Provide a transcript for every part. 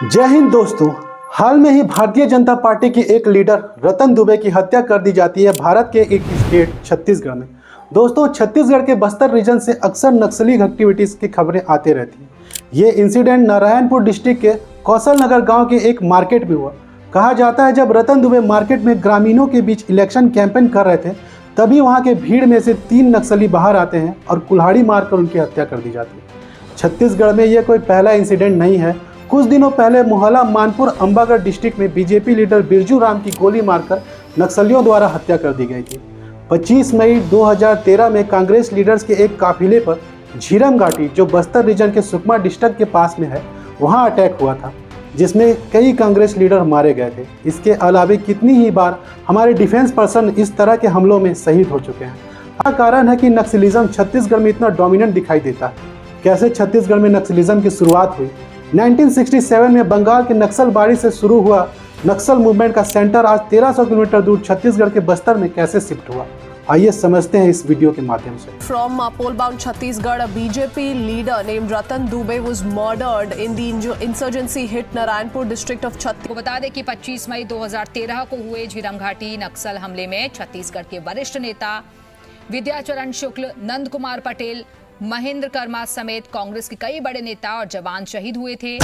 जय हिंद दोस्तों। हाल में ही भारतीय जनता पार्टी की एक लीडर रतन दुबे की हत्या कर दी जाती है भारत के एक स्टेट छत्तीसगढ़ में। दोस्तों, छत्तीसगढ़ के बस्तर रीजन से अक्सर नक्सली एक्टिविटीज़ की खबरें आती रहती हैं। ये इंसिडेंट नारायणपुर डिस्ट्रिक्ट के कौशल नगर गाँव के एक मार्केट में हुआ। कहा जाता है जब रतन दुबे मार्केट में ग्रामीणों के बीच इलेक्शन कैंपेन कर रहे थे तभी वहाँ के भीड़ में से 3 नक्सली बाहर आते हैं और कुल्हाड़ी मारकर उनकी हत्या कर दी जाती है। छत्तीसगढ़ में यह कोई पहला इंसिडेंट नहीं है। कुछ दिनों पहले मोहला मानपुर अंबागढ़ डिस्ट्रिक्ट में बीजेपी लीडर बिरजू राम की गोली मारकर नक्सलियों द्वारा हत्या कर दी गई थी। 25 मई 2013 में कांग्रेस लीडर्स के एक काफिले पर झीरम घाटी, जो बस्तर रीजन के सुकमा डिस्ट्रिक्ट के पास में है, वहां अटैक हुआ था, जिसमें कई कांग्रेस लीडर मारे गए थे। इसके अलावा कितनी ही बार हमारे डिफेंस पर्सन इस तरह के हमलों में शहीद हो चुके हैं। इसका कारण है कि नक्सलिज्म छत्तीसगढ़ में इतना डोमिनेंट दिखाई देता है। कैसे छत्तीसगढ़ में नक्सलिज्म की शुरुआत हुई? 1967 में बंगाल के नक्सलबाड़ी से शुरू हुआ नक्सल मूवमेंट का सेंटर आज 1300 किलोमीटर दूर छत्तीसगढ़ के बस्तर में कैसे शिफ्ट हुआ, आइए समझते हैं इस वीडियो के माध्यम से। From Polbound, Chhattisgarh, a BJP leader named Ratan Dubey was murdered in the insurgency hit Narayanpur district of Chhattisgarh. को बता दें कि 25 मई 2013 को हुए झीरम घाटी नक्सल हमले में छत्तीसगढ़ के वरिष्ठ नेता विद्याचरण शुक्ल, नंद कुमार पटेल, महेंद्र कर्मा समेत कांग्रेस के कई बड़े नेता और जवान शहीद हुए थे।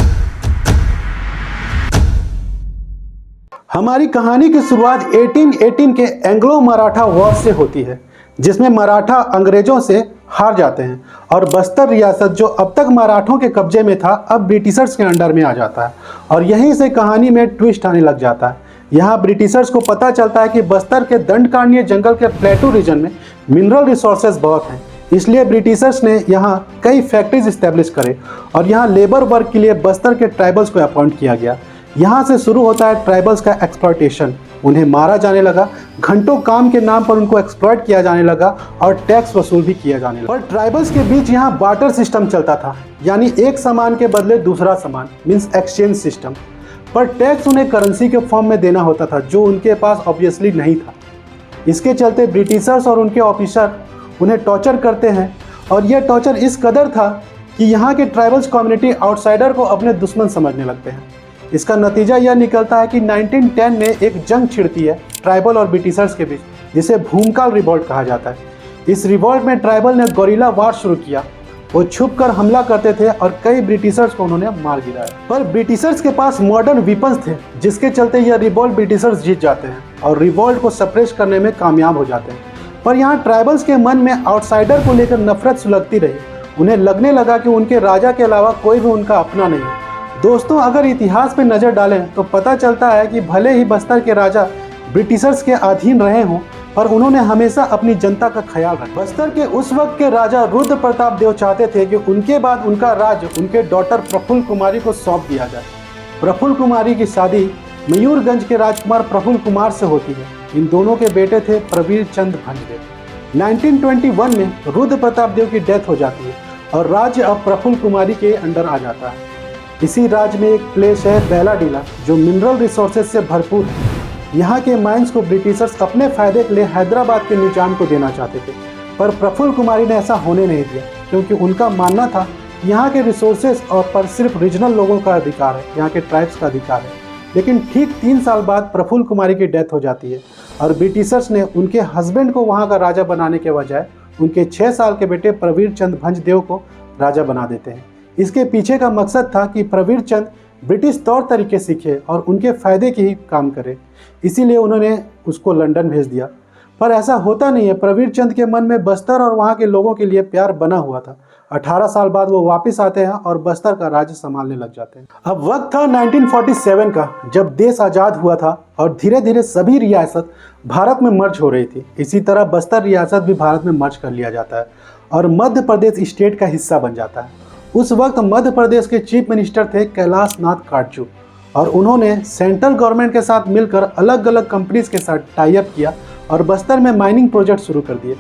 हमारी कहानी की शुरुआत 1818 के एंग्लो मराठा वॉर से होती है, जिसमें मराठा अंग्रेजों से हार जाते हैं और बस्तर रियासत, जो अब तक मराठों के कब्जे में था, अब ब्रिटिशर्स के अंडर में आ जाता है। और यहीं से कहानी में ट्विस्ट आने लग जाता है। यहाँ ब्रिटिशर्स को पता चलता है कि बस्तर के दंडकारण्य जंगल के प्लेटू रीजन में मिनरल रिसोर्सेज बहुत हैं, इसलिए ब्रिटिशर्स ने यहाँ कई फैक्ट्रीज इस्टेब्लिश करे और यहाँ लेबर वर्क के लिए बस्तर के ट्राइबल्स को अपॉइंट किया गया। यहाँ से शुरू होता है ट्राइबल्स का एक्सप्लॉयटेशन। उन्हें मारा जाने लगा, घंटों काम के नाम पर उनको एक्सप्लॉयट किया जाने लगा और टैक्स वसूल भी किया जाने लगा। और ट्राइबल्स के बीच यहाँ बार्टर सिस्टम चलता था, यानी एक सामान के बदले दूसरा सामान, मीन्स एक्सचेंज सिस्टम। पर टैक्स उन्हें करेंसी के फॉर्म में देना होता था, जो उनके पास ऑब्वियसली नहीं था। इसके चलते ब्रिटिशर्स और उनके ऑफिसर उन्हें टॉर्चर करते हैं और यह टॉर्चर इस कदर था कि यहाँ के ट्राइबल्स कम्युनिटी आउटसाइडर को अपने दुश्मन समझने लगते हैं। इसका नतीजा यह निकलता है कि 1910 में एक जंग छिड़ती है ट्राइबल और ब्रिटिशर्स के बीच, जिसे भूमकाल रिवॉल्ट कहा जाता है। इस रिवॉल्ट में ट्राइबल ने गोरिल्ला वार शुरू किया। वो छुपकर हमला करते थे और कई ब्रिटिशर्स को उन्होंने मार गिराया। पर ब्रिटिशर्स के पास मॉडर्न वेपन्स थे, जिसके चलते यह रिवॉल्ट ब्रिटिशर्स जीत जाते हैं और रिवॉल्ट को सप्रेस करने में कामयाब हो जाते हैं। पर यहाँ ट्राइबल्स के मन में आउटसाइडर को लेकर नफरत सुलगती रही। उन्हें लगने लगा कि उनके राजा के अलावा कोई भी उनका अपना नहीं है। दोस्तों, अगर इतिहास पर नज़र डालें तो पता चलता है कि भले ही बस्तर के राजा ब्रिटिशर्स के अधीन रहे हों, पर उन्होंने हमेशा अपनी जनता का ख्याल रखा। बस्तर के उस वक्त के राजा रुद्र प्रताप देव चाहते थे कि उनके बाद उनका राज उनके डॉटर प्रफुल्ल कुमारी को सौंप दिया जाए। प्रफुल्ल कुमारी की शादी मयूरगंज के राजकुमार प्रफुल्ल कुमार से होती है। इन दोनों के बेटे थे प्रवीर चंद भंजदेव। 1921 में रुद्र प्रताप देव की डेथ हो जाती है और राज्य अब प्रफुल्ल कुमारी के अंडर आ जाता है। इसी राज्य में एक प्लेस है बैलाडीला, जो मिनरल रिसोर्सेज से भरपूर है। यहाँ के माइंस को ब्रिटिशर्स अपने फायदे के लिए हैदराबाद के निजाम को देना चाहते थे, पर प्रफुल्ल कुमारी ने ऐसा होने नहीं दिया, क्योंकि उनका मानना था यहाँ के रिसोर्सेज और पर सिर्फ रीजनल लोगों का अधिकार है, यहाँ के ट्राइब्स का अधिकार है। लेकिन ठीक 3 साल बाद प्रफुल्ल कुमारी की डेथ हो जाती है और ब्रिटिशर्स ने उनके हस्बैंड को वहाँ का राजा बनाने के बजाय उनके 6 साल के बेटे प्रवीर चंद भंजदेव को राजा बना देते हैं। इसके पीछे का मकसद था कि प्रवीर चंद ब्रिटिश तौर तरीके सीखे और उनके फ़ायदे के ही काम करे, इसीलिए उन्होंने उसको लंदन भेज दिया। पर ऐसा होता नहीं है। प्रवीर चंद के मन में बस्तर और वहाँ के लोगों के लिए प्यार बना हुआ था। 18 साल बाद वो वापस आते हैं और बस्तर का राज्य संभालने लग जाते हैं। अब वक्त था 1947 का, जब देश आज़ाद हुआ था और धीरे धीरे सभी रियासत भारत में मर्ज हो रही थी। इसी तरह बस्तर रियासत भी भारत में मर्ज कर लिया जाता है और मध्य प्रदेश स्टेट का हिस्सा बन जाता है। उस वक्त मध्य प्रदेश के चीफ मिनिस्टर थे कैलाश नाथ काटजू और उन्होंने सेंट्रल गवर्नमेंट के साथ मिलकर अलग अलग कंपनीज के साथ टाई अप किया और बस्तर में माइनिंग प्रोजेक्ट शुरू कर दिए,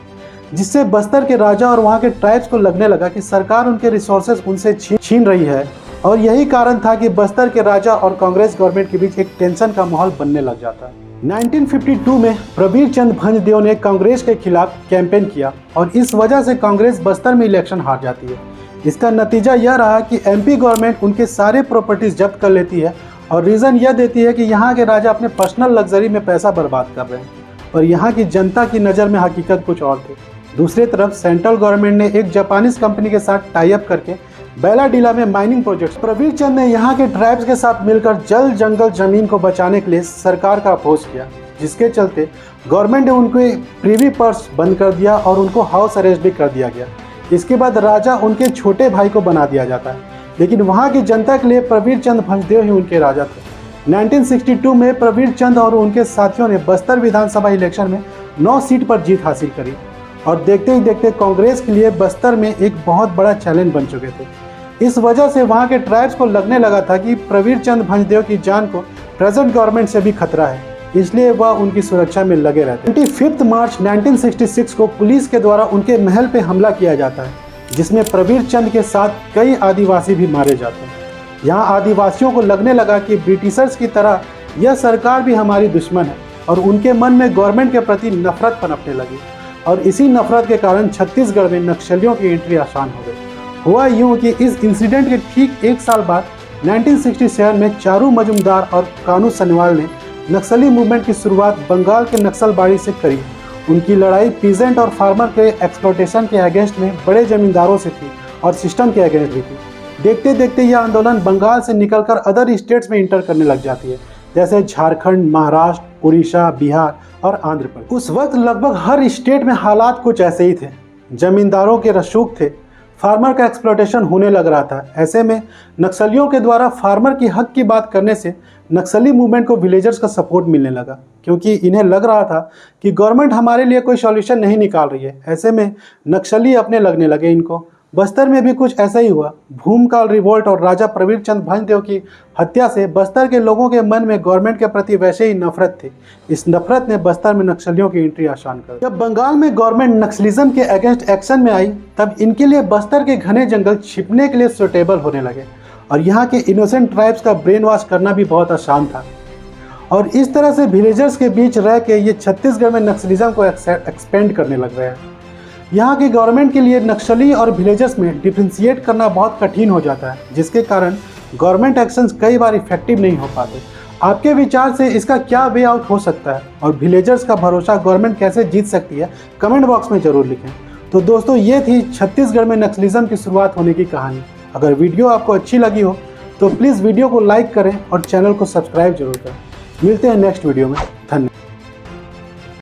जिससे बस्तर के राजा और वहाँ के ट्राइब्स को लगने लगा कि सरकार उनके रिसोर्सेज उनसे छीन रही है। और यही कारण था कि बस्तर के राजा और कांग्रेस गवर्नमेंट के बीच एक टेंशन का माहौल बनने लग जाता है। 1952 में प्रवीर चंद भंजदेव ने कांग्रेस के खिलाफ कैंपेन किया और इस वजह से कांग्रेस बस्तर में इलेक्शन हार जाती है। इसका नतीजा यह रहा कि एमपी गवर्नमेंट उनके सारे प्रॉपर्टीज़ जब्त कर लेती है और रीज़न यह देती है कि यहाँ के राजा अपने पर्सनल लग्जरी में पैसा बर्बाद कर रहे हैं और यहाँ की जनता की नज़र में हकीकत कुछ और थी। दूसरी तरफ सेंट्रल गवर्नमेंट ने एक जापानीज कंपनी के साथ टाई अप करके बैलाडीला में माइनिंग प्रोजेक्ट्स प्रवीर चंद ने यहाँ के ट्राइब्स के साथ मिलकर जल जंगल जमीन को बचाने के लिए सरकार का अपोज किया, जिसके चलते गवर्नमेंट ने उनके प्रीवी पर्स बंद कर दिया और उनको हाउस अरेस्ट भी कर दिया गया। इसके बाद राजा उनके छोटे भाई को बना दिया जाता है, लेकिन वहाँ की जनता के लिए प्रवीर चंद भंजदेव ही उनके राजा थे। 1962 में प्रवीर चंद और उनके साथियों ने बस्तर विधानसभा इलेक्शन में 9 सीट पर जीत हासिल करी और देखते ही देखते कांग्रेस के लिए बस्तर में एक बहुत बड़ा चैलेंज बन चुके थे। इस वजह से वहाँ के ट्राइब्स को लगने लगा था कि प्रवीर चंद भंजदेव की जान को प्रेजेंट गवर्नमेंट से भी खतरा है, इसलिए वह उनकी सुरक्षा में लगे रहते। 25 मार्च 1966 को पुलिस के द्वारा उनके महल पे हमला किया जाता है, जिसमें प्रवीर चंद के साथ कई आदिवासी भी मारे जाते हैं। यहाँ आदिवासियों को लगने लगा कि ब्रिटिशर्स की तरह यह सरकार भी हमारी दुश्मन है और उनके मन में गवर्नमेंट के प्रति नफरत पनपने लगी और इसी नफरत के कारण छत्तीसगढ़ में नक्सलियों की एंट्री आसान हो गई। हुआ यूँ कि इस इंसिडेंट के ठीक एक साल बाद 1967 में चारू मजुमदार और कानू सनवाल ने नक्सली मूवमेंट की शुरुआत बंगाल के नक्सलबाड़ी से करी। उनकी लड़ाई पीजेंट और फार्मर के एक्सप्लॉटेशन के अगेंस्ट में बड़े जमींदारों से थी और सिस्टम के अगेंस्ट भी थी। देखते देखते यह आंदोलन बंगाल से निकलकर अदर स्टेट्स में इंटर करने लग जाती है, जैसे झारखंड, महाराष्ट्र, उड़ीसा, बिहार और आंध्र प्रदेश। उस वक्त लगभग हर स्टेट में हालात कुछ ऐसे ही थे। जमींदारों के रसूख थे, फार्मर का एक्सप्लॉटेशन होने लग रहा था। ऐसे में नक्सलियों के द्वारा फार्मर की हक की बात करने से नक्सली मूवमेंट को विलेजर्स का सपोर्ट मिलने लगा, क्योंकि इन्हें लग रहा था कि गवर्नमेंट हमारे लिए कोई सॉल्यूशन नहीं निकाल रही है। ऐसे में नक्सली अपने लगने लगे इनको। बस्तर में भी कुछ ऐसा ही हुआ। भूमकाल रिवोल्ट और राजा प्रवीर चंद भंजदेव की हत्या से बस्तर के लोगों के मन में गवर्नमेंट के प्रति वैसे ही नफरत थी। इस नफरत ने बस्तर में नक्सलियों की एंट्री आसान कर दी। जब बंगाल में गवर्नमेंट नक्सलिज्म के अगेंस्ट एक्शन में आई, तब इनके लिए बस्तर के घने जंगल छिपने के लिए सुटेबल होने लगे और यहाँ के इनोसेंट ट्राइब्स का ब्रेन वॉश करना भी बहुत आसान था। और इस तरह से विलेजर्स के बीच रह के ये छत्तीसगढ़ में नक्सलिज्म को एक्सपेंड करने लग गए हैं। यहाँ की गवर्नमेंट के लिए नक्सली और विलेजर्स में डिफ्रेंशिएट करना बहुत कठिन हो जाता है, जिसके कारण गवर्नमेंट एक्शंस कई बार इफेक्टिव नहीं हो पाते। आपके विचार से इसका क्या वे आउट हो सकता है और विलेजर्स का भरोसा गवर्नमेंट कैसे जीत सकती है, कमेंट बॉक्स में ज़रूर लिखें। तो दोस्तों, ये थी छत्तीसगढ़ में नक्सलिज्म की शुरुआत होने की कहानी। अगर वीडियो आपको अच्छी लगी हो तो प्लीज़ वीडियो को लाइक करें और चैनल को सब्सक्राइब जरूर करें। मिलते हैं नेक्स्ट वीडियो में। धन्यवाद।